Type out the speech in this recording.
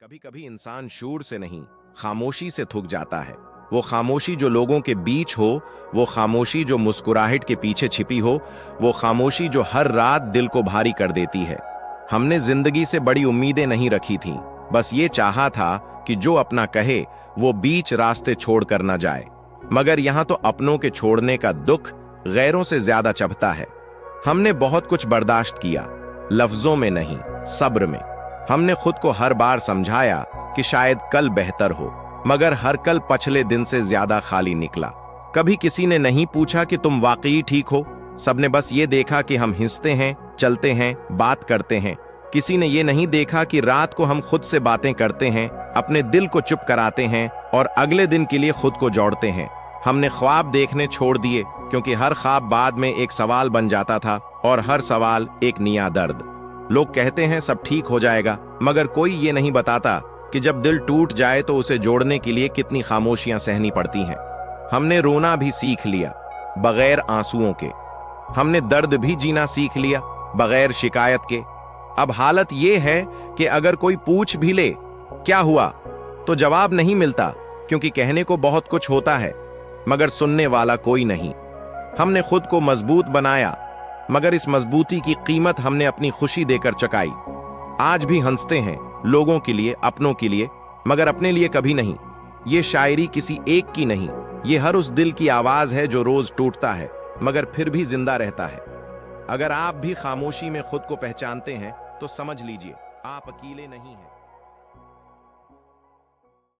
कभी कभी इंसान शोर से नहीं, खामोशी से थक जाता है। वो खामोशी जो लोगों के बीच हो, वो खामोशी जो मुस्कुराहट के पीछे छिपी हो, वो खामोशी जो हर रात दिल को भारी कर देती है। हमने जिंदगी से बड़ी उम्मीदें नहीं रखी थीं, बस ये चाहा था कि जो अपना कहे वो बीच रास्ते छोड़ कर न जाए। मगर यहाँ तो अपनों के छोड़ने का दुख गैरों से ज्यादा चभता है। हमने बहुत कुछ बर्दाश्त किया, लफ्जों में नहीं, सब्र में। हमने खुद को हर बार समझाया कि शायद कल बेहतर हो, मगर हर कल पिछले दिन से ज्यादा खाली निकला। कभी किसी ने नहीं पूछा कि तुम वाकई ठीक हो, सबने बस ये देखा कि हम हंसते हैं, चलते हैं, बात करते हैं। किसी ने ये नहीं देखा कि रात को हम खुद से बातें करते हैं, अपने दिल को चुप कराते हैं और अगले दिन के लिए खुद को जोड़ते हैं। हमने ख्वाब देखने छोड़ दिए क्योंकि हर ख्वाब बाद में एक सवाल बन जाता था और हर सवाल एक नया दर्द। लोग कहते हैं सब ठीक हो जाएगा, मगर कोई ये नहीं बताता कि जब दिल टूट जाए तो उसे जोड़ने के लिए कितनी खामोशियां सहनी पड़ती हैं। हमने रोना भी सीख लिया बगैर आंसुओं के। हमने दर्द भी जीना सीख लिया बगैर शिकायत के। अब हालत ये है कि अगर कोई पूछ भी ले क्या हुआ, तो जवाब नहीं मिलता, क्योंकि कहने को बहुत कुछ होता है मगर सुनने वाला कोई नहीं। हमने खुद को मजबूत बनाया, मगर इस मजबूती की कीमत हमने अपनी खुशी देकर चुकाई। आज भी हंसते हैं लोगों के लिए, अपनों के लिए, मगर अपने लिए कभी नहीं। ये शायरी किसी एक की नहीं, ये हर उस दिल की आवाज है जो रोज टूटता है मगर फिर भी जिंदा रहता है। अगर आप भी खामोशी में खुद को पहचानते हैं तो समझ लीजिए आप अकेले नहीं हैं।